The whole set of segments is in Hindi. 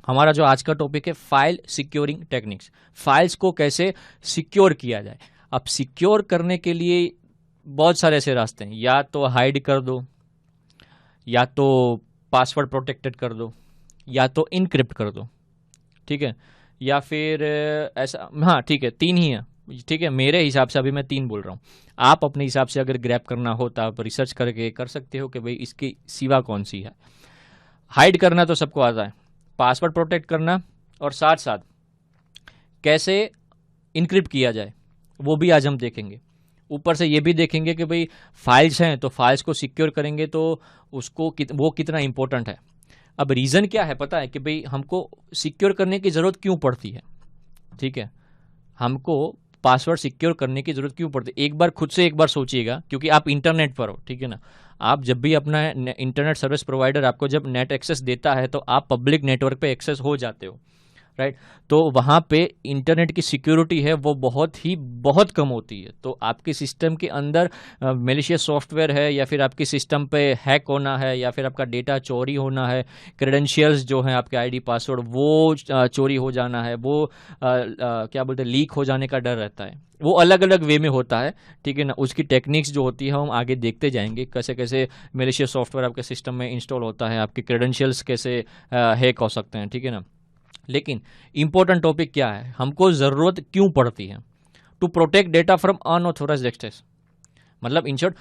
हमारा जो आज का टॉपिक है फाइल सिक्योरिंग टेक्निक्स, फाइल्स को कैसे सिक्योर किया जाए। अब सिक्योर करने के लिए बहुत सारे ऐसे रास्ते हैं, या तो हाइड कर दो, या तो पासवर्ड प्रोटेक्टेड कर दो, या तो इनक्रिप्ट कर दो, ठीक है, या फिर ऐसा, हाँ ठीक है, तीन ही है, ठीक है, मेरे हिसाब से अभी मैं तीन बोल रहा हूँ। आप अपने हिसाब से अगर ग्रैब करना हो तो आप रिसर्च करके कर सकते हो कि भाई इसकी सिवा कौन सी है। हाइड करना तो सबको आता है, पासवर्ड प्रोटेक्ट करना, और साथ साथ कैसे इनक्रिप्ट किया जाए वो भी आज हम देखेंगे। ऊपर से ये भी देखेंगे कि भाई फाइल्स हैं तो फाइल्स को सिक्योर करेंगे तो उसको वो कितना इंपॉर्टेंट है। अब रीज़न क्या है पता है कि भाई हमको सिक्योर करने की ज़रूरत क्यों पड़ती है, ठीक है, हमको पासवर्ड सिक्योर करने की ज़रूरत क्यों पड़ती है। एक बार खुद से एक बार सोचिएगा, क्योंकि आप इंटरनेट पर हो, ठीक है ना, आप जब भी अपना इंटरनेट सर्विस प्रोवाइडर आपको जब नेट एक्सेस देता है तो आप पब्लिक नेटवर्क पे एक्सेस हो जाते हो, राइट। तो वहाँ पे इंटरनेट की सिक्योरिटी है वो बहुत कम होती है। तो आपके सिस्टम के अंदर मेलिशियस सॉफ्टवेयर है, या फिर आपके सिस्टम पे हैक होना है, या फिर आपका डेटा चोरी होना है, क्रेडेंशियल्स जो हैं आपके आईडी पासवर्ड वो चोरी हो जाना है, वो क्या बोलते हैं लीक हो जाने का डर रहता है। वो अलग अलग वे में होता है, ठीक है ना। उसकी टेक्निक्स जो होती है हम आगे देखते जाएंगे, कैसे कैसे मेलिशियस सॉफ्टवेयर आपके सिस्टम में इंस्टॉल होता है, आपके क्रेडेंशियल्स कैसे हैक हो सकते हैं, ठीक है ना। लेकिन इंपॉर्टेंट टॉपिक क्या है, हमको जरूरत क्यों पड़ती है, to protect data from unauthorised access. मतलब इन शॉर्ट,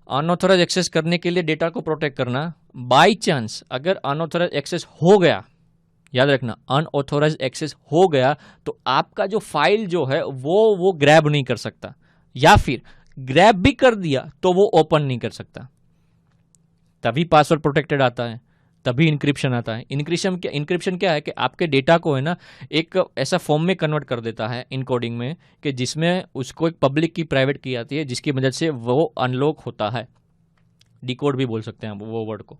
अनऑथोराइज एक्सेस करने के लिए डेटा को प्रोटेक्ट करना। बाई चांस अगर अनऑथोराइज एक्सेस हो गया, याद रखना, अनऑथोराइज एक्सेस हो गया तो आपका जो फाइल जो है वो ग्रैब नहीं कर सकता, या फिर ग्रैब भी कर दिया तो वो ओपन नहीं कर सकता। तभी पासवर्ड प्रोटेक्टेड आता है, तभी इंक्रिप्शन आता है। इंक्रिप्शन क्या है कि आपके डेटा को है ना एक ऐसा फॉर्म में कन्वर्ट कर देता है इनकोडिंग में, कि जिसमें उसको एक पब्लिक की प्राइवेट की जाती है, जिसकी मदद से वो अनलॉक होता है, डिकोड भी बोल सकते हैं वो वर्ड को,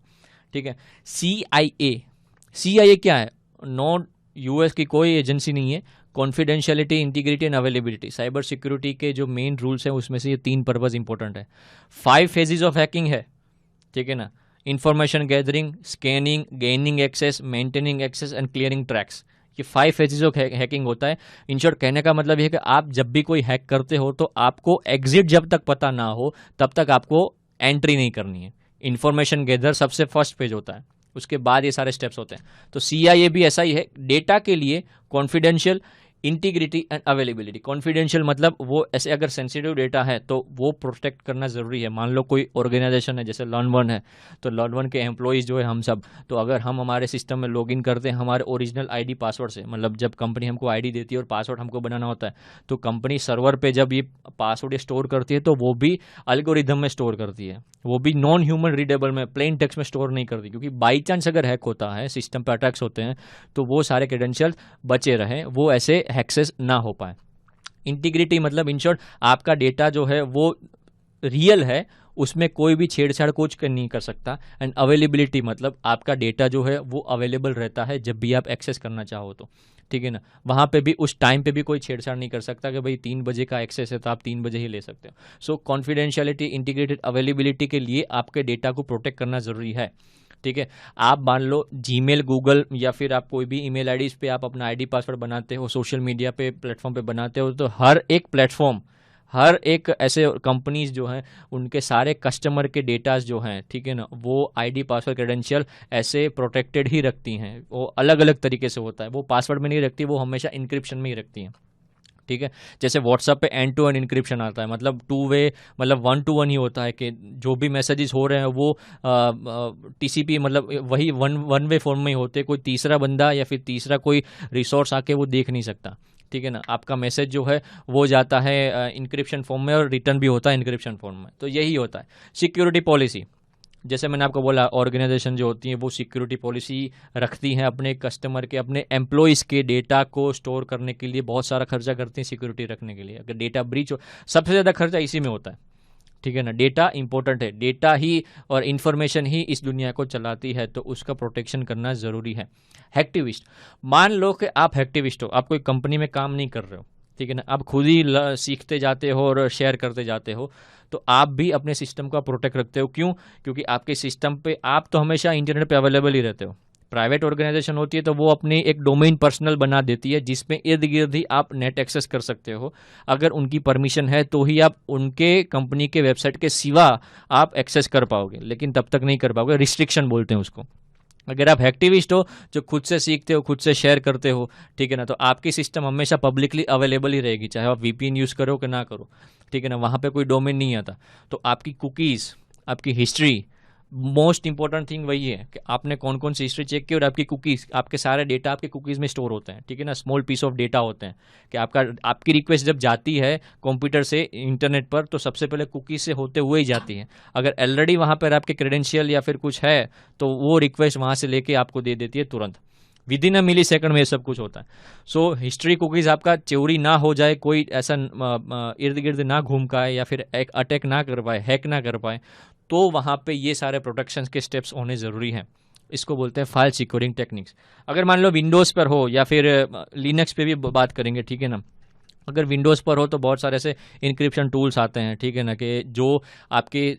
ठीक है। CIA क्या है, नॉट यूएस की कोई एजेंसी नहीं है। Confidentiality, integrity and availability, cyber security के जो मेन रूल्स हैं उसमें से ये तीन पर्पज इंपॉर्टेंट है। 5 फेजेस ऑफ हैकिंग है, ठीक है ना, information gathering, scanning, gaining access, maintaining access and clearing tracks. ये 5 फेजेस ऑफ हैकिंग होता है। इन शॉर्ट कहने का मतलब ये है कि आप जब भी कोई हैक करते हो तो आपको एग्जिट जब तक पता ना हो तब तक आपको एंट्री नहीं करनी है। इंफॉर्मेशन गैदर सबसे फर्स्ट पेज होता है, उसके बाद ये सारे स्टेप्स होते हैं। तो CIA भी ऐसा ही है, डेटा के लिए confidential, integrity and availability. Confidential मतलब वो ऐसे अगर सेंसिटिव डेटा है तो वो प्रोटेक्ट करना जरूरी है। मान लो कोई ऑर्गेनाइजेशन है जैसे लर्न1 है, तो लर्न1 के एम्प्लॉइज जो है हम सब, तो अगर हम हमारे सिस्टम में लॉगिन करते हैं हमारे ओरिजिनल आईडी पासवर्ड से, मतलब जब कंपनी हमको आईडी देती है और पासवर्ड हमको बनाना होता है, तो कंपनी सर्वर पे जब ये पासवर्ड स्टोर करती है तो वो भी एल्गोरिदम में स्टोर करती है, वो भी नॉन ह्यूमन रीडेबल में, प्लेन टेक्स्ट में स्टोर नहीं करती, क्योंकि बाई चांस अगर हैक होता है, सिस्टम पर अटैक्स होते हैं, तो वो सारे क्रेडेंशियल बचे रहें, वो ऐसे एक्सेस ना हो पाए। इंटीग्रिटी मतलब इन शॉर्ट आपका डेटा जो है वो रियल है, उसमें कोई भी छेड़छाड़ कुछ नहीं कर सकता। एंड अवेलेबिलिटी मतलब आपका डेटा जो है वो अवेलेबल रहता है जब भी आप एक्सेस करना चाहो तो, ठीक है ना। वहां पे भी उस टाइम पे भी कोई छेड़छाड़ नहीं कर सकता कि भाई 3 बजे का एक्सेस है तो आप 3 बजे ही ले सकते हो। सो कॉन्फिडेंशियलिटी, इंटीग्रेटेड अवेलेबिलिटी के लिए आपके डेटा को प्रोटेक्ट करना जरूरी है, ठीक है। आप मान लो जीमेल, गूगल या फिर आप कोई भी ईमेल आईडी पे आप अपना आईडी पासवर्ड बनाते हो, सोशल मीडिया पे प्लेटफॉर्म पे बनाते हो, तो हर एक प्लेटफॉर्म, हर एक ऐसे कंपनीज जो हैं उनके सारे कस्टमर के डेटाज जो हैं, ठीक है ना, वो आईडी पासवर्ड क्रेडेंशियल ऐसे प्रोटेक्टेड ही रखती हैं। वो अलग अलग तरीके से होता है, वो पासवर्ड में नहीं रखती, वो हमेशा इंक्रिप्शन में ही रखती हैं, ठीक है। जैसे व्हाट्सएप पे एंड टू एंड इंक्रिप्शन आता है, मतलब 2 वे, मतलब 1 to 1 ही होता है कि जो भी मैसेजेस हो रहे हैं वो TCP मतलब वही वन वे फॉर्म में ही होते हैं, कोई तीसरा बंदा या फिर तीसरा कोई रिसोर्स आके वो देख नहीं सकता, ठीक है ना। आपका मैसेज जो है वो जाता है इंक्रिप्शन फॉर्म में और रिटर्न भी होता है इंक्रिप्शन फॉर्म में। तो यही होता है सिक्योरिटी पॉलिसी। जैसे मैंने आपको बोला, ऑर्गेनाइजेशन जो होती है वो सिक्योरिटी पॉलिसी रखती हैं अपने कस्टमर के, अपने एम्प्लॉयज़ के डेटा को स्टोर करने के लिए बहुत सारा खर्चा करती हैं सिक्योरिटी रखने के लिए। अगर डेटा ब्रीच हो, सबसे ज़्यादा खर्चा इसी में होता है, ठीक है ना। डेटा इंपॉर्टेंट है, डेटा ही और इन्फॉर्मेशन ही इस दुनिया को चलाती है, तो उसका प्रोटेक्शन करना ज़रूरी है। हैक्टिविस्ट, मान लो कि आप हैक्टिविस्ट हो, आप कोई कंपनी में काम नहीं कर रहे हो, ठीक है ना, आप खुद ही सीखते जाते हो और शेयर करते जाते हो, तो आप भी अपने सिस्टम का प्रोटेक्ट रखते हो। क्यों? क्योंकि आपके सिस्टम पे आप तो हमेशा इंटरनेट पे अवेलेबल ही रहते हो, प्राइवेट ऑर्गेनाइजेशन होती है तो वो अपनी एक डोमेन पर्सनल बना देती है जिसमें इर्द गिर्द ही आप नेट एक्सेस कर सकते हो। अगर उनकी परमिशन है तो ही आप उनके कंपनी के वेबसाइट के सिवा आप एक्सेस कर पाओगे, लेकिन तब तक नहीं कर पाओगे। रिस्ट्रिक्शन बोलते हैं उसको। अगर आप हैक्टिविस्ट हो जो खुद से सीखते हो, खुद से शेयर करते हो, ठीक है ना, तो आपकी सिस्टम हमेशा पब्लिकली अवेलेबल ही रहेगी, चाहे आप वीपीएन यूज़ करो कि ना करो, ठीक है ना, वहाँ पे कोई डोमेन नहीं आता। तो आपकी कुकीज़, आपकी हिस्ट्री, मोस्ट इंपॉर्टेंट थिंग वही है कि आपने कौन कौन सी हिस्ट्री चेक की, और आपकी कुकीज़, आपके सारे डेटा आपके कुकीज़ में स्टोर होते हैं, ठीक है ना। स्मॉल पीस ऑफ डेटा होते हैं कि आपकी रिक्वेस्ट जब जाती है कंप्यूटर से इंटरनेट पर तो सबसे पहले कुकीज़ से होते हुए ही जाती है। अगर ऑलरेडी वहाँ पर आपके क्रेडेंशियल या फिर कुछ है तो वो रिक्वेस्ट वहाँ से लेके आपको दे देती है तुरंत, विदिन अ मिली सेकंड में ये सब कुछ होता है। सो हिस्ट्री कुकीज़ आपका चोरी ना हो जाए, कोई ऐसा इर्द गिर्द ना घूम पाए या फिर एक अटैक ना कर पाए, हैक ना कर पाए, तो वहाँ पे ये सारे प्रोटेक्शन के स्टेप्स होने ज़रूरी हैं। इसको बोलते हैं फाइल सिक्योरिंग टेक्निक्स। अगर मान लो विंडोज़ पर हो या फिर लिनक्स पे भी बात करेंगे, ठीक है ना। अगर विंडोज़ पर हो तो बहुत सारे ऐसे इंक्रिप्शन टूल्स आते हैं, ठीक है ना, कि जो आपके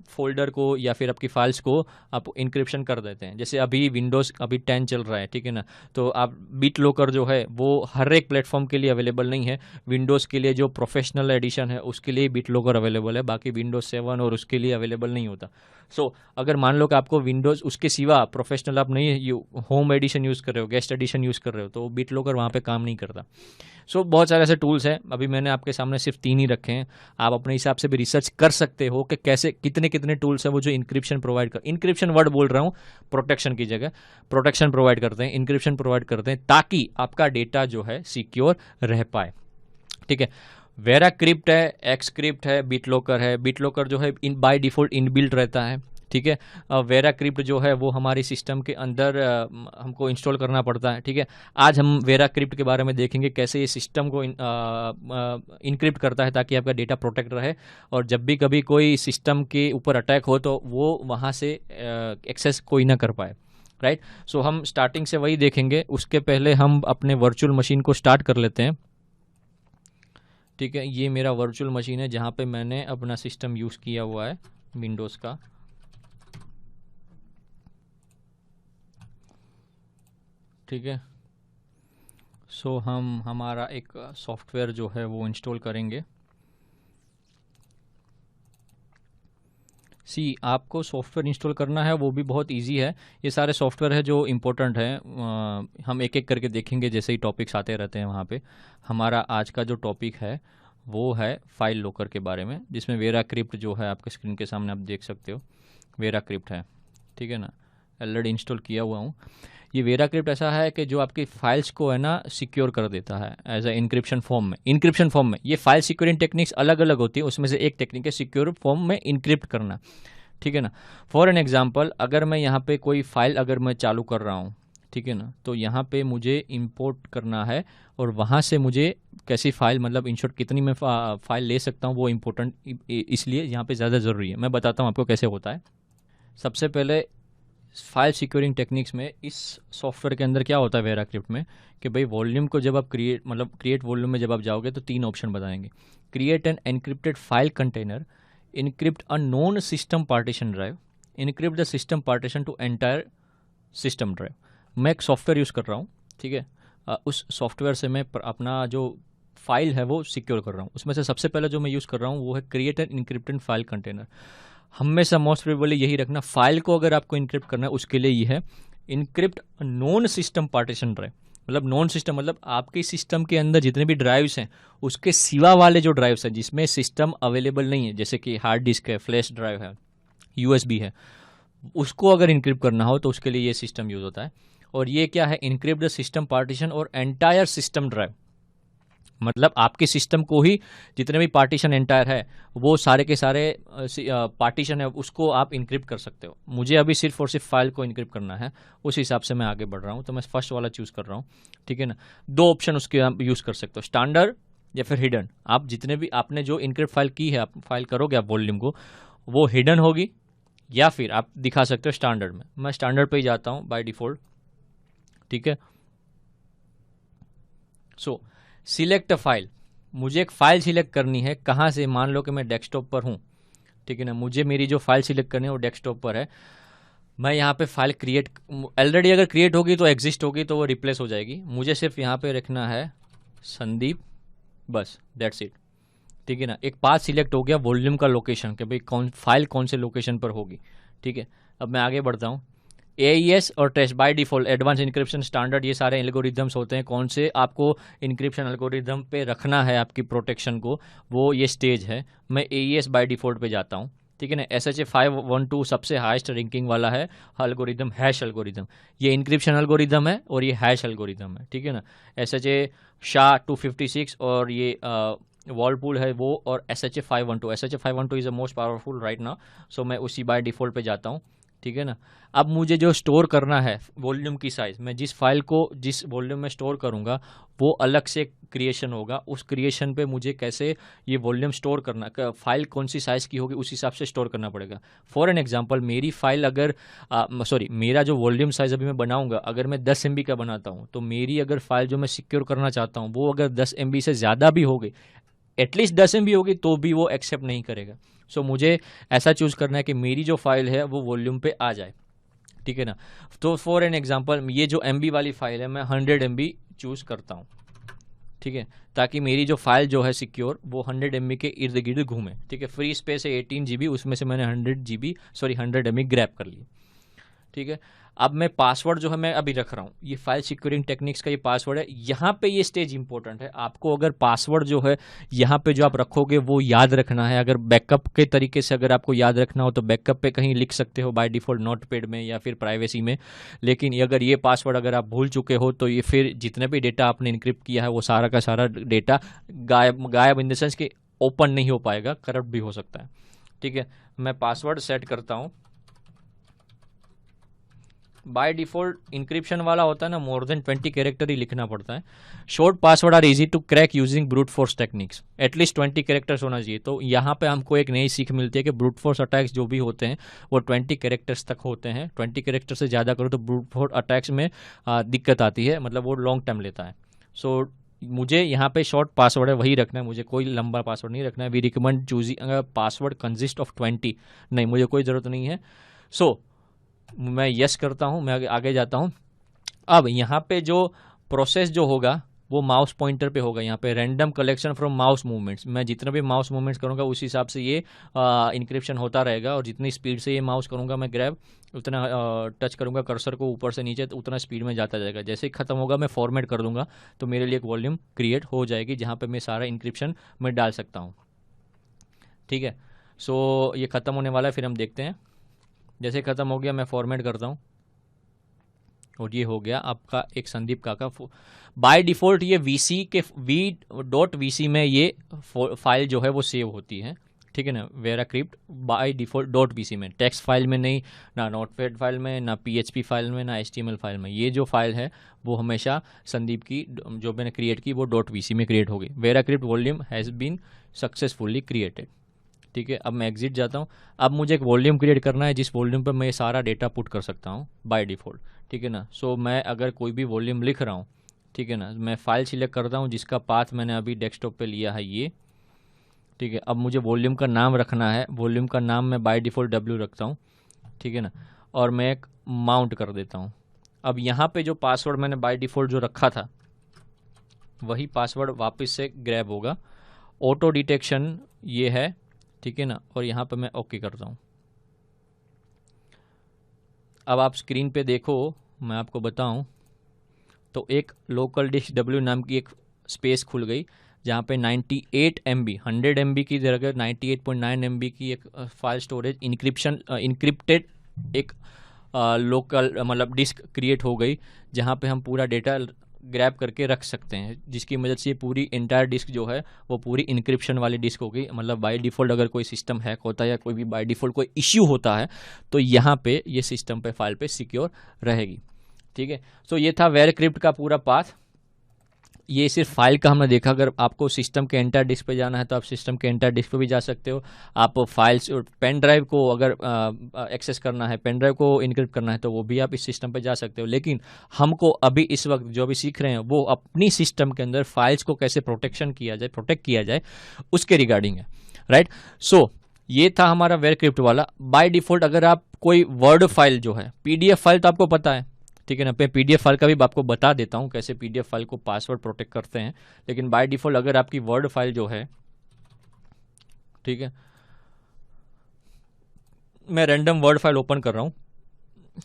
फोल्डर को या फिर आपकी फाइल्स को आप इंक्रिप्शन कर देते हैं। जैसे अभी विंडोज़ अभी 10 चल रहा है, ठीक है ना, तो आप बिट लॉकर जो है वो हर एक प्लेटफॉर्म के लिए अवेलेबल नहीं है। विंडोज़ के लिए जो प्रोफेशनल एडिशन है उसके लिए बिट लॉकर अवेलेबल है, बाकी विंडोज़ 7 और उसके लिए अवेलेबल नहीं होता। सो अगर मान लो कि आपको विंडोज़ उसके सिवा प्रोफेशनल आप नहीं होम एडिशन यूज़ कर रहे हो, गेस्ट एडिशन यूज़ कर रहे हो, तो बिट लॉकर वहाँ पे काम नहीं करता। सो बहुत सारे ऐसे टूल्स हैं, अभी मैंने आपके सामने सिर्फ 3 ही रखे हैं। आप अपने हिसाब से भी रिसर्च कर सकते हो कि कैसे कितने कितने टूल्स हैं वो जो इंक्रिप्शन प्रोवाइड कर, इंक्रिप्शन वर्ड बोल रहा हूँ, प्रोटेक्शन की जगह प्रोटेक्शन प्रोवाइड करते हैं, इंक्रिप्शन प्रोवाइड करते हैं ताकि आपका डेटा जो है सिक्योर रह पाए, ठीक है। वेराक्रिप्ट है, एक्सक्रिप्ट है, बिटलॉकर है। बिटलॉकर जो है बाय डिफॉल्ट इनबिल्ट रहता है, ठीक है। वेराक्रिप्ट जो है वो हमारी सिस्टम के अंदर हमको इंस्टॉल करना पड़ता है, ठीक है। आज हम वेराक्रिप्ट के बारे में देखेंगे कैसे ये सिस्टम को इनक्रिप्ट करता है ताकि आपका डेटा प्रोटेक्ट रहे, और जब भी कभी कोई सिस्टम के ऊपर अटैक हो तो वो वहाँ से एक्सेस कोई ना कर पाए, राइट। सो हम स्टार्टिंग से वही देखेंगे। उसके पहले हम अपने वर्चुअल मशीन को स्टार्ट कर लेते हैं, ठीक है। ये मेरा वर्चुअल मशीन है जहाँ पे मैंने अपना सिस्टम यूज़ किया हुआ है विंडोज़ का, ठीक है। सो हम हमारा एक सॉफ्टवेयर जो है वो इंस्टॉल करेंगे। आपको सॉफ्टवेयर इंस्टॉल करना है वो भी बहुत इजी है। ये सारे सॉफ्टवेयर है जो इम्पोर्टेंट है, हम एक एक करके देखेंगे जैसे ही टॉपिक्स आते रहते हैं वहाँ पे। हमारा आज का जो टॉपिक है वो है फाइल लॉकर के बारे में, जिसमें वेराक्रिप्ट जो है आपके स्क्रीन के सामने आप देख सकते हो, वेराक्रिप्ट है, ठीक है ना। ऑलरेडी इंस्टॉल किया हुआ हूँ। ये वेराक्रिप्ट ऐसा है कि जो आपकी फाइल्स को है ना सिक्योर कर देता है एज अ इंक्रिप्शन फॉर्म में। ये फाइल सिक्योरिंग टेक्निक्स अलग अलग होती है, उसमें से एक टेक्निक है सिक्योर फॉर्म में इंक्रिप्ट करना, ठीक है ना। फॉर एन एग्जांपल, अगर मैं यहाँ पे कोई फाइल अगर मैं चालू कर रहा हूँ, ठीक है ना, तो यहाँ पे मुझे इंपोर्ट करना है और वहाँ से मुझे कैसी फाइल, मतलब इन शॉर्ट कितनी मैं फाइल ले सकता हूँ वो इम्पोर्टेंट इसलिए यहाँ पे ज़्यादा ज़रूरी है। मैं बताता हूँ आपको कैसे होता है। सबसे पहले फाइल सिक्योरिंग टेक्निक्स में इस सॉफ्टवेयर के अंदर क्या होता है वेराक्रिप्ट में, कि भाई वॉल्यूम को जब आप क्रिएट वॉल्यूम में जब आप जाओगे तो 3 ऑप्शन बताएंगे। Create an encrypted file container, encrypt a non system partition drive, encrypt the system partition to entire system drive. मैं एक सॉफ्टवेयर यूज़ कर रहा हूँ, ठीक है। उस सॉफ्टवेयर से मैं अपना जो फाइल है वो सिक्योर कर रहा हूँ। उसमें से सबसे पहले जो मैं यूज़ कर रहा हूँ वो है create an encrypted file container. हमेशा मोस्ट प्रोबेबली यही रखना, फाइल को अगर आपको इनक्रिप्ट करना है उसके लिए ये है encrypt non system partition drive. मतलब नॉन सिस्टम मतलब आपके सिस्टम के अंदर जितने भी ड्राइव्स हैं उसके सिवा वाले जो ड्राइव्स हैं जिसमें सिस्टम अवेलेबल नहीं है, जैसे कि हार्ड डिस्क है, फ्लैश ड्राइव है, यूएसबी है, उसको अगर इनक्रिप्ट करना हो तो उसके लिए ये सिस्टम यूज होता है। और ये क्या है, इनक्रिप्ट द सिस्टम पार्टीशन और एंटायर सिस्टम ड्राइव। मतलब आपके सिस्टम को ही जितने भी पार्टीशन एंटायर है वो सारे के सारे पार्टीशन है उसको आप इनक्रिप्ट कर सकते हो। मुझे अभी सिर्फ और सिर्फ फाइल को इनक्रिप्ट करना है, उस हिसाब से मैं आगे बढ़ रहा हूँ, तो मैं फर्स्ट वाला चूज़ कर रहा हूँ, ठीक है ना। 2 ऑप्शन उसके आप यूज़ कर सकते हो, स्टैंडर्ड या फिर हिडन। आप जितने भी आपने जो इनक्रिप्ट फाइल की है, आप फाइल करोगे आप वॉल्यूम को, वो हिडन होगी या फिर आप दिखा सकते हो स्टैंडर्ड में। मैं स्टैंडर्ड पे ही जाता हूँ बाय डिफॉल्ट, ठीक है। सो सिलेक्ट अ फाइल, मुझे एक फाइल सिलेक्ट करनी है। कहाँ से, मान लो कि मैं डेस्कटॉप पर हूँ, ठीक है ना, मुझे मेरी जो फाइल सिलेक्ट करनी है वो डेस्कटॉप पर है। मैं यहाँ पे फाइल क्रिएट ऑलरेडी अगर क्रिएट होगी तो एग्जिस्ट होगी तो वो रिप्लेस हो जाएगी। मुझे सिर्फ यहाँ पे रखना है संदीप, बस दैट्स इट, ठीक है ना। एक पाथ सिलेक्ट हो गया, वॉल्यूम का लोकेशन कि भाई फाइल कौन से लोकेशन पर होगी, ठीक है। अब मैं आगे बढ़ता हूँ। AES और test by default advanced encryption standard, ये सारे एल्गोरिदम्स होते हैं। कौन से आपको इंक्रिप्शन एल्गोरिदम पे रखना है आपकी प्रोटेक्शन को, वो ये स्टेज है। मैं AES बाय डिफॉल्ट पे जाता हूँ, ठीक है ना। SHA 512 सबसे हाईएस्ट रैंकिंग वाला है एल्गोरिदम, हैश एल्गोरिदम। ये इंक्रिप्शन एल्गोरिदम है और ये हैश एल्गोरिदम है, ठीक है ना। SHA SHA 256 और ये वॉलपूल है वो, और SHA 512। SHA 512 is the most powerful right now, so मैं उसी बाय डिफॉल्ट पे जाता हूँ, ठीक है ना। अब मुझे जो स्टोर करना है वॉल्यूम की साइज, मैं जिस फाइल को जिस वॉल्यूम में स्टोर करूंगा वो अलग से क्रिएशन होगा। उस क्रिएशन पे मुझे कैसे ये वॉल्यूम स्टोर करना, फाइल कौन सी साइज़ की होगी उस हिसाब से स्टोर करना पड़ेगा। फॉर एन एग्जांपल, मेरी फाइल अगर मेरा जो वॉल्यूम साइज़ अभी मैं बनाऊंगा, अगर मैं 10 MB का बनाता हूँ, तो मेरी अगर फाइल जो मैं सिक्योर करना चाहता हूँ वो अगर 10 MB से ज़्यादा भी हो गई, एटलीस्ट 10 MB होगी, तो भी वो एक्सेप्ट नहीं करेगा। सो मुझे ऐसा चूज करना है कि मेरी जो फाइल है वो वॉल्यूम पे आ जाए, ठीक है ना। तो फॉर एन एग्जांपल, ये जो MB वाली फाइल है मैं 100 MB चूज करता हूँ, ठीक है, ताकि मेरी जो फाइल जो है सिक्योर वो 100 MB के इर्द गिर्द घूमे, ठीक है। फ्री स्पेस है 18 GB, उसमें से मैंने 100 MB ग्रैब कर ली, ठीक है। अब मैं पासवर्ड जो है मैं अभी रख रहा हूँ, ये फाइल सिक्योरिंग टेक्निक्स का ये पासवर्ड है। यहाँ पे ये स्टेज इंपॉर्टेंट है, आपको अगर पासवर्ड जो है यहाँ पे जो आप रखोगे वो याद रखना है। अगर बैकअप के तरीके से अगर आपको याद रखना हो तो बैकअप पे कहीं लिख सकते हो बाय डिफॉल्ट नोटपैड में या फिर प्राइवेसी में। लेकिन अगर ये पासवर्ड अगर आप भूल चुके हो तो ये फिर जितने भी डेटा आपने इनक्रिप्ट किया है वो सारा का सारा डेटा गायब इन द सेंस कि ओपन नहीं हो पाएगा, करप्ट भी हो सकता है, ठीक है। मैं पासवर्ड सेट करता हूँ। बाय डिफॉल्ट इंक्रिप्शन वाला होता है ना, मोर देन 20 कैरेक्टर ही लिखना पड़ता है। Short password are easy to crack using brute force techniques, at least 20 characters होना चाहिए। तो यहाँ पे हमको एक नई सीख मिलती है कि ब्रूट फोर्स अटैक्स जो भी होते हैं वो 20 कैरेक्टर्स तक होते हैं। 20 कैरेक्टर से ज़्यादा करो तो ब्रूट फोर्स अटैक्स में दिक्कत आती है, मतलब वो लॉन्ग टाइम लेता है। सो मुझे यहाँ पे शॉर्ट पासवर्ड है वही रखना है, मुझे कोई लंबा पासवर्ड नहीं रखना है। We recommend choosing password consist of 20, नहीं मुझे कोई ज़रूरत नहीं है। सो मैं यस करता हूं, मैं आगे जाता हूं। अब यहाँ पे जो प्रोसेस जो होगा वो माउस पॉइंटर पे होगा। यहाँ पे random collection from mouse movements, मैं जितने भी माउस मूवमेंट्स करूँगा उस हिसाब से ये इंक्रिप्शन होता रहेगा, और जितनी स्पीड से ये माउस करूँगा मैं ग्रैब, उतना टच करूँगा कर्सर को ऊपर से नीचे तो उतना स्पीड में जाता जाएगा। जैसे ही खत्म होगा मैं फॉर्मेट कर दूंगा तो मेरे लिए एक वॉल्यूम क्रिएट हो जाएगी जहाँ पे मैं सारा इंक्रिप्शन मैं डाल सकता हूँ, ठीक है। सो ये खत्म होने वाला है, फिर हम देखते हैं। जैसे खत्म हो गया मैं फॉर्मेट करता हूँ और ये हो गया आपका एक संदीप काका। बाय डिफॉल्ट ये VC के v.vc में ये फाइल जो है वो सेव होती है, ठीक है ना। वेराक्रिप्ट बाय डिफॉल्ट .vc में, टेक्स्ट फाइल में नहीं, ना नोटपैड फाइल में, ना PHP फाइल में, ना HTML फाइल में। ये जो फाइल है वो हमेशा संदीप की जो मैंने क्रिएट की वो .vc में क्रिएट होगी। VeraCrypt volume has been successfully created, ठीक है। अब मैं एग्जिट जाता हूँ। अब मुझे एक वॉल्यूम क्रिएट करना है जिस वॉल्यूम पर मैं ये सारा डेटा पुट कर सकता हूँ बाय डिफॉल्ट, ठीक है ना। सो मैं अगर कोई भी वॉल्यूम लिख रहा हूँ, ठीक है ना, मैं फाइल सिलेक्ट करता हूँ जिसका पाथ मैंने अभी डेस्कटॉप पे लिया है ये, ठीक है। अब मुझे वॉल्यूम का नाम रखना है, वॉल्यूम का नाम मैं बाय डिफॉल्ट W रखता हूँ, ठीक है ना, और मैं एक माउंट कर देता हूँ। अब यहाँ पे जो पासवर्ड मैंने बाय डिफॉल्ट जो रखा था वही पासवर्ड वापस से ग्रैब होगा। ऑटो डिटेक्शन ये है, ठीक है ना, और यहाँ पे मैं ओके करता हूँ। अब आप स्क्रीन पे देखो, मैं आपको बताऊँ तो एक लोकल डिस्क W नाम की एक स्पेस खुल गई जहाँ पे 98 MB 100 MB की जगह 98.9 MB की एक फाइल स्टोरेज इंक्रिप्टेड एक लोकल मतलब डिस्क क्रिएट हो गई, जहाँ पे हम पूरा डेटा ग्रैब करके रख सकते हैं, जिसकी मदद से पूरी एंटायर डिस्क जो है वो पूरी इंक्रिप्शन वाली डिस्क होगी। मतलब बाय डिफ़ॉल्ट अगर कोई सिस्टम हैक होता है या कोई भी बाय डिफ़ॉल्ट कोई इश्यू होता है तो यहाँ पे ये सिस्टम पे फाइल पे सिक्योर रहेगी, ठीक है। सो ये था वेरक्रिप्ट का पूरा पाथ। ये सिर्फ फाइल का हमने देखा। अगर आपको सिस्टम के एंटायर डिस्क पे जाना है तो आप सिस्टम के एंटायर डिस्क पे भी जा सकते हो। आप फाइल्स और पेन ड्राइव को अगर एक्सेस करना है, पेन ड्राइव को इनक्रिप्ट करना है तो वो भी आप इस सिस्टम पे जा सकते हो। लेकिन हमको अभी इस वक्त जो भी सीख रहे हैं वो अपनी सिस्टम के अंदर फाइल्स को कैसे प्रोटेक्ट किया जाए उसके रिगार्डिंग है, राइट। सो ये था हमारा वेरक्रिप्ट वाला। बाय डिफॉल्ट अगर आप कोई वर्ड फाइल जो है, पीडीएफ फाइल तो आपको पता है, ठीक है ना। मैं पीडीएफ फाइल का भी आपको बता देता हूँ कैसे पीडीएफ फाइल को पासवर्ड प्रोटेक्ट करते हैं। लेकिन बाय डिफॉल्ट अगर आपकी वर्ड फाइल जो है, ठीक है, मैं रैंडम वर्ड फाइल ओपन कर रहा हूँ,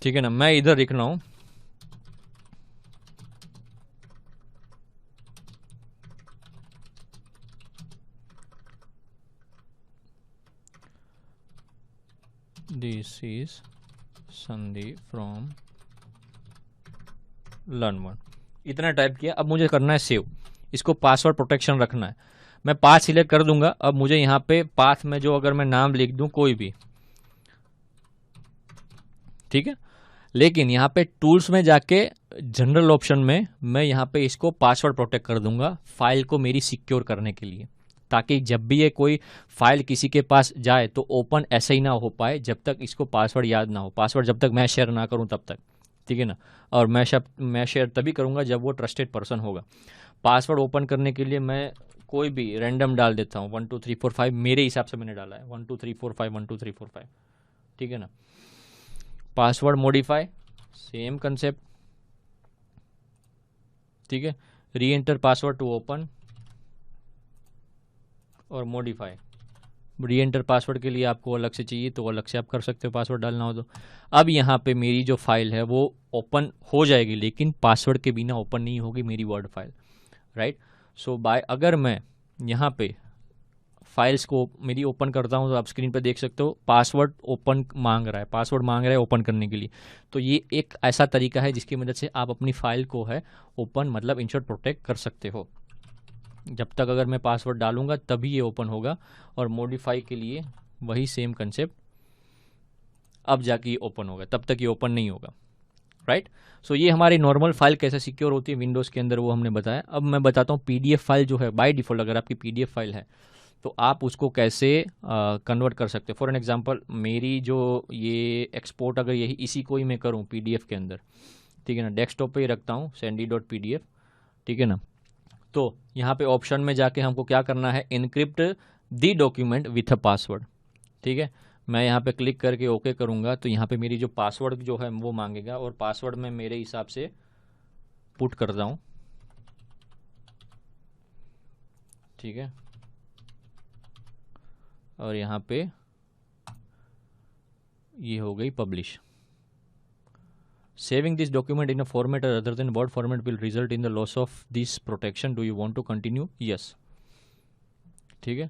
ठीक है ना, मैं इधर लिख रहा हूँ दिस इज संदीप फ्रॉम लर्न1, इतना टाइप किया। अब मुझे करना है सेव, इसको पासवर्ड प्रोटेक्शन रखना है। मैं पाथ सिलेक्ट कर दूंगा। अब मुझे यहाँ पे पाथ में जो अगर मैं नाम लिख दूं कोई भी, ठीक है, लेकिन यहाँ पे टूल्स में जाके जनरल ऑप्शन में मैं यहाँ पे इसको पासवर्ड प्रोटेक्ट कर दूंगा फाइल को मेरी सिक्योर करने के लिए, ताकि जब भी ये कोई फाइल किसी के पास जाए तो ओपन ऐसे ही ना हो पाए जब तक इसको पासवर्ड याद ना हो। पासवर्ड जब तक मैं शेयर ना करूं तब तक, ठीक है ना। और मैं शेयर तभी करूंगा जब वो ट्रस्टेड पर्सन होगा। पासवर्ड ओपन करने के लिए मैं कोई भी रैंडम डाल देता हूँ, 1 2 3 4 5 मेरे हिसाब से मैंने डाला है 1 2 3 4 5 1 2 3 4 5, ठीक है ना। पासवर्ड मॉडिफाई, सेम कंसेप्ट, ठीक है। Re enter password to open और मॉडिफाई। री एंटर पासवर्ड के लिए आपको अलग से चाहिए तो अलग से आप कर सकते हो, पासवर्ड डालना हो तो। अब यहाँ पे मेरी जो फाइल है वो ओपन हो जाएगी, लेकिन पासवर्ड के बिना ओपन नहीं होगी मेरी वर्ड फाइल, राइट। सो बाय अगर मैं यहाँ पे फाइल्स को मेरी ओपन करता हूँ तो आप स्क्रीन पे देख सकते हो पासवर्ड ओपन मांग रहा है, पासवर्ड मांग रहा है ओपन करने के लिए। तो ये एक ऐसा तरीका है जिसकी मदद से आप अपनी फाइल को है ओपन मतलब इन शॉर्ट प्रोटेक्ट कर सकते हो। जब तक अगर मैं पासवर्ड डालूंगा तभी ये ओपन होगा, और मॉडिफाई के लिए वही सेम कंसेप्ट, अब जाके ये ओपन होगा, तब तक ये ओपन नहीं होगा, राइट। सो ये हमारी नॉर्मल फाइल कैसे सिक्योर होती है विंडोज़ के अंदर वो हमने बताया। अब मैं बताता हूँ पीडीएफ फाइल जो है बाय डिफॉल्ट अगर आपकी पीडीएफ फाइल है तो आप उसको कैसे कन्वर्ट कर सकते हो। फॉर एन एग्जांपल मेरी जो ये एक्सपोर्ट अगर यही इसी को ही मैं करूँ पीडीएफ के अंदर, ठीक है ना, डेस्कटॉप पे ही रखता हूँ sandy.pdf, ठीक है ना। तो यहाँ पे ऑप्शन में जाके हमको क्या करना है, encrypt the document with a password, ठीक है। मैं यहाँ पे क्लिक करके ओके करूँगा तो यहाँ पे मेरी जो पासवर्ड जो है वो मांगेगा, और पासवर्ड में मेरे हिसाब से पुट करता हूँ, ठीक है। और यहाँ पे ये हो गई publish. Saving this document in a format other than word format will result in the loss of this protection, do you want to continue, yes, ठीक है।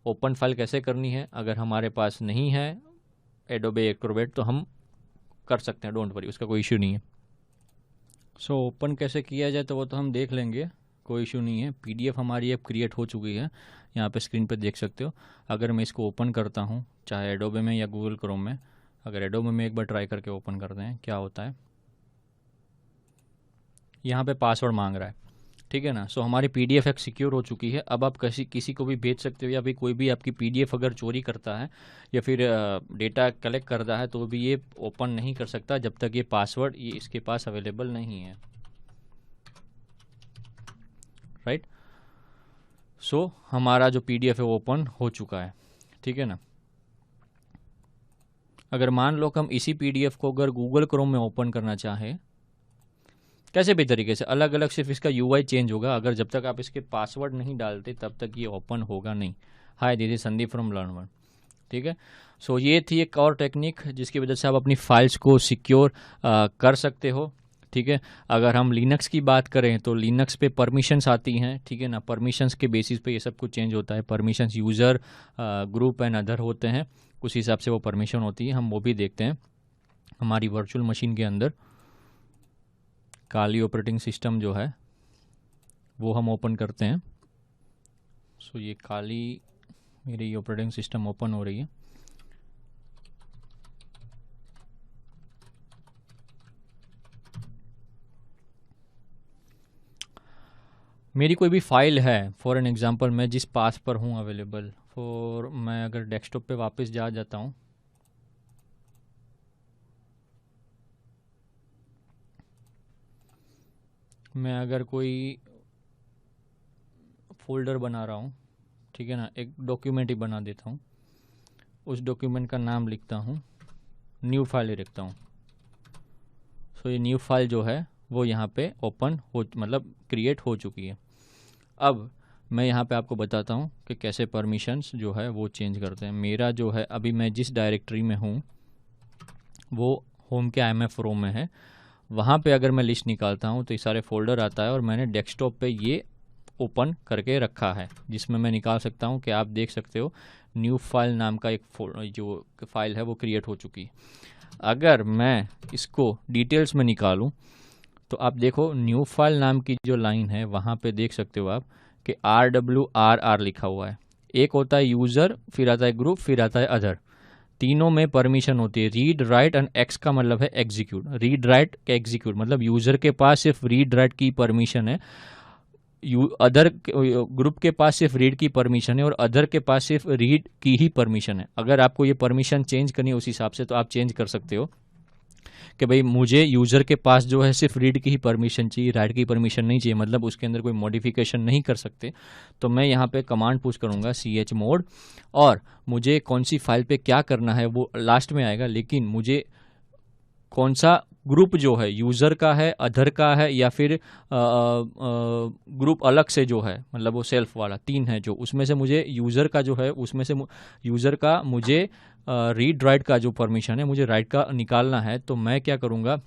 ओपन फाइल कैसे करनी है, अगर हमारे पास नहीं है एडोबे एक्रोबैट तो हम कर सकते हैं, डोंट वरी, उसका कोई इश्यू नहीं है। सो ओपन कैसे किया जाए तो वो तो हम देख लेंगे, कोई इशू नहीं है। पीडीएफ हमारी ऐप क्रिएट हो चुकी है, यहाँ पे स्क्रीन पे देख सकते हो। अगर मैं इसको ओपन करता हूँ चाहे एडोबे में या गूगल क्रोम में, अगर एडोबे में एक बार ट्राई करके ओपन करते हैं क्या होता है, यहाँ पे पासवर्ड मांग रहा है, ठीक है ना। सो हमारी पीडीएफ एक सिक्योर हो चुकी है। अब आप किसी को भी भेज सकते हो, या फिर कोई भी आपकी पीडीएफ अगर चोरी करता है या फिर डेटा कलेक्ट करता है तो भी ये ओपन नहीं कर सकता जब तक ये पासवर्ड ये इसके पास अवेलेबल नहीं है, राइट। सो हमारा जो पीडीएफ है वो ओपन हो चुका है, ठीक है ना। अगर मान लो कि हम इसी पीडीएफ को अगर गूगल क्रोम में ओपन करना चाहें, कैसे भी तरीके से अलग अलग, सिर्फ इसका यूआई चेंज होगा, अगर जब तक आप इसके पासवर्ड नहीं डालते तब तक ये ओपन होगा नहीं। हाय दीदी संदीप फ्रॉम लर्न1, ठीक है। सो ये थी एक और टेक्निक जिसकी वजह से आप अपनी फाइल्स को सिक्योर कर सकते हो, ठीक है। अगर हम लिनक्स की बात करें तो लिनक्स पे परमिशंस आती हैं, ठीक है ना। परमिशंस के बेसिस पे ये सब कुछ चेंज होता है। Permissions user, group and other होते हैं, उस हिसाब से वो परमिशन होती है, हम वो भी देखते हैं। हमारी वर्चुअल मशीन के अंदर काली ऑपरेटिंग सिस्टम जो है वो हम ओपन करते हैं। सो ये काली मेरी ऑपरेटिंग सिस्टम ओपन हो रही है। मेरी कोई भी फाइल है, फॉर एन एग्जांपल मैं जिस पास पर हूँ अवेलेबल, फॉर मैं अगर डेस्कटॉप पे वापस जाता हूँ, मैं अगर कोई फोल्डर बना रहा हूँ, ठीक है ना, एक डॉक्यूमेंट ही बना देता हूँ, उस डॉक्यूमेंट का नाम लिखता हूँ न्यू फाइल लिखता हूँ। सो ये न्यू फाइल जो है वो यहाँ पे ओपन हो, मतलब क्रिएट हो चुकी है। अब मैं यहाँ पे आपको बताता हूँ कि कैसे परमिशंस जो है वो चेंज करते हैं। मेरा जो है अभी मैं जिस डायरेक्टरी में हूँ वो होम के IMF रोम में है। वहाँ पे अगर मैं लिस्ट निकालता हूँ तो ये सारे फोल्डर आता है और मैंने डेस्कटॉप पे ये ओपन करके रखा है, जिसमें मैं निकाल सकता हूँ कि आप देख सकते हो न्यू फाइल नाम का एक जो फाइल है वो क्रिएट हो चुकी है। अगर मैं इसको डिटेल्स में निकालूं तो आप देखो न्यू फाइल नाम की जो लाइन है वहाँ पे देख सकते हो आप कि RWRR लिखा हुआ है। एक होता है यूज़र, फिर आता है ग्रुप, फिर आता है अदर। तीनों में परमिशन होती है। रीड राइट एंड एक्स का मतलब है एग्जीक्यूट। रीड राइट का एग्जीक्यूट मतलब यूज़र के पास सिर्फ रीड राइट की परमिशन है, अदर ग्रुप के पास सिर्फ रीड की परमिशन है और अदर के पास सिर्फ रीड की ही परमिशन है। अगर आपको ये परमिशन चेंज करनी है उस हिसाब से तो आप चेंज कर सकते हो कि भाई मुझे यूज़र के पास जो है सिर्फ रीड की ही परमिशन चाहिए, राइट की परमिशन नहीं चाहिए, मतलब उसके अंदर कोई मॉडिफिकेशन नहीं कर सकते। तो मैं यहाँ पे कमांड पुश करूँगा chmod, और मुझे कौन सी फाइल पे क्या करना है वो लास्ट में आएगा, लेकिन मुझे कौन सा ग्रुप जो है यूज़र का है, अदर का है, या फिर ग्रुप अलग से जो है, मतलब वो सेल्फ वाला 3 है जो, उसमें से मुझे यूज़र का जो है उसमें से यूज़र का मुझे रीड राइट का जो परमिशन है मुझे राइट का निकालना है। तो मैं क्या करूँगा,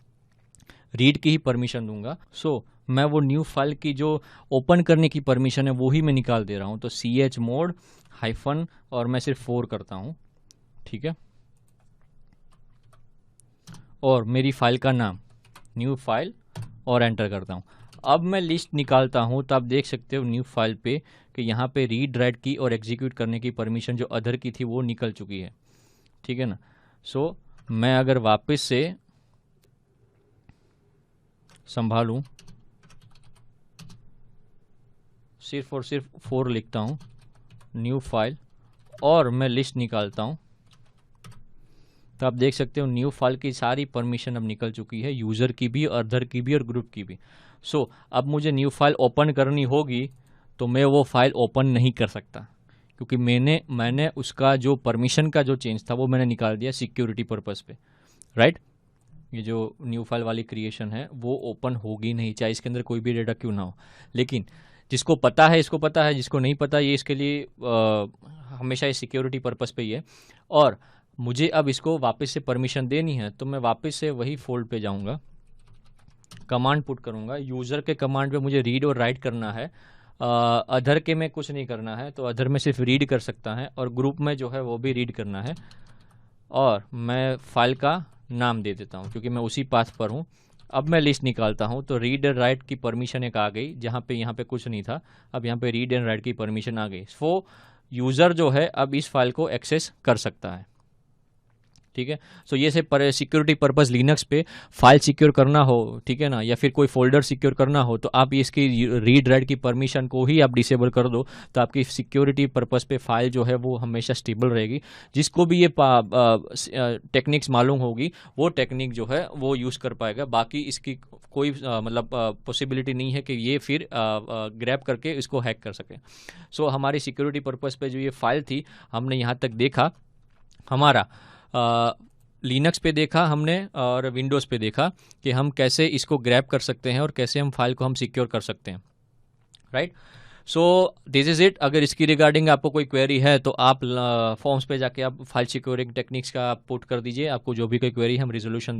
रीड की ही परमिशन दूंगा। सो मैं वो न्यू फाइल की जो ओपन करने की परमिशन है वो ही मैं निकाल दे रहा हूँ। तो chmod हाइफन और मैं सिर्फ 4 करता हूँ, ठीक है, और मेरी फाइल का नाम न्यू फाइल और एंटर करता हूँ। अब मैं लिस्ट निकालता हूँ तो आप देख सकते हो न्यू फाइल पे कि यहाँ पे रीड राइट की और एग्जीक्यूट करने की परमिशन जो अदर की थी वो निकल चुकी है, ठीक है ना। सो मैं अगर वापस से संभालूं, सिर्फ और सिर्फ 4 लिखता हूँ, न्यू फाइल, और मैं लिस्ट निकालता हूँ तो आप देख सकते हो न्यू फाइल की सारी परमिशन अब निकल चुकी है, यूज़र की भी, अदर की भी और ग्रुप की भी। सो अब मुझे न्यू फाइल ओपन करनी होगी तो मैं वो फाइल ओपन नहीं कर सकता, क्योंकि मैंने उसका जो परमिशन का जो चेंज था वो मैंने निकाल दिया सिक्योरिटी पर्पस पे, राइट। ये जो न्यू फाइल वाली क्रिएशन है वो ओपन होगी नहीं, चाहे इसके अंदर कोई भी डेटा क्यों ना हो। लेकिन जिसको पता है इसको पता है, जिसको नहीं पता ये इसके लिए हमेशा ये सिक्योरिटी पर्पस पे ही है। और मुझे अब इसको वापस से परमिशन देनी है तो मैं वापस से वही फोल्ड पे जाऊंगा, कमांड पुट करूंगा। यूज़र के कमांड पे मुझे रीड और राइट करना है, अदर के में कुछ नहीं करना है, तो अदर में सिर्फ रीड कर सकता है, और ग्रुप में जो है वो भी रीड करना है। और मैं फाइल का नाम दे देता हूँ क्योंकि मैं उसी पाथ पर हूँ। अब मैं लिस्ट निकालता हूँ तो रीड एंड राइट की परमिशन एक आ गई, जहाँ पे यहाँ पे कुछ नहीं था, अब यहाँ पे रीड एंड राइट की परमिशन आ गई। सो यूज़र जो है अब इस फाइल को एक्सेस कर सकता है, ठीक है। सो ये से सिक्योरिटी पर्पस लिनक्स पे फाइल सिक्योर करना हो, ठीक है ना, या फिर कोई फोल्डर सिक्योर करना हो तो आप इसकी रीड राइट की परमिशन को ही आप डिसेबल कर दो, तो आपकी सिक्योरिटी पर्पस पे फाइल जो है वो हमेशा स्टेबल रहेगी। जिसको भी ये टेक्निक्स मालूम होगी वो टेक्निक जो है वो यूज़ कर पाएगा, बाकी इसकी कोई मतलब पॉसिबिलिटी नहीं है कि ये फिर ग्रैब करके इसको हैक कर सके। सो हमारी सिक्योरिटी पर्पस पे जो ये फाइल थी हमने यहाँ तक देखा, हमारा लिनक्स पे देखा हमने और विंडोज़ पे देखा कि हम कैसे इसको ग्रैब कर सकते हैं और कैसे हम फाइल को हम सिक्योर कर सकते हैं, right. So this is it. अगर इसकी रिगार्डिंग आपको कोई क्वेरी है तो आप फॉर्म्स पे जाके आप फाइल सिक्योरिंग टेक्निक्स का पुट कर दीजिए, आपको जो भी कोई क्वेरी हम रिजोल्यूशन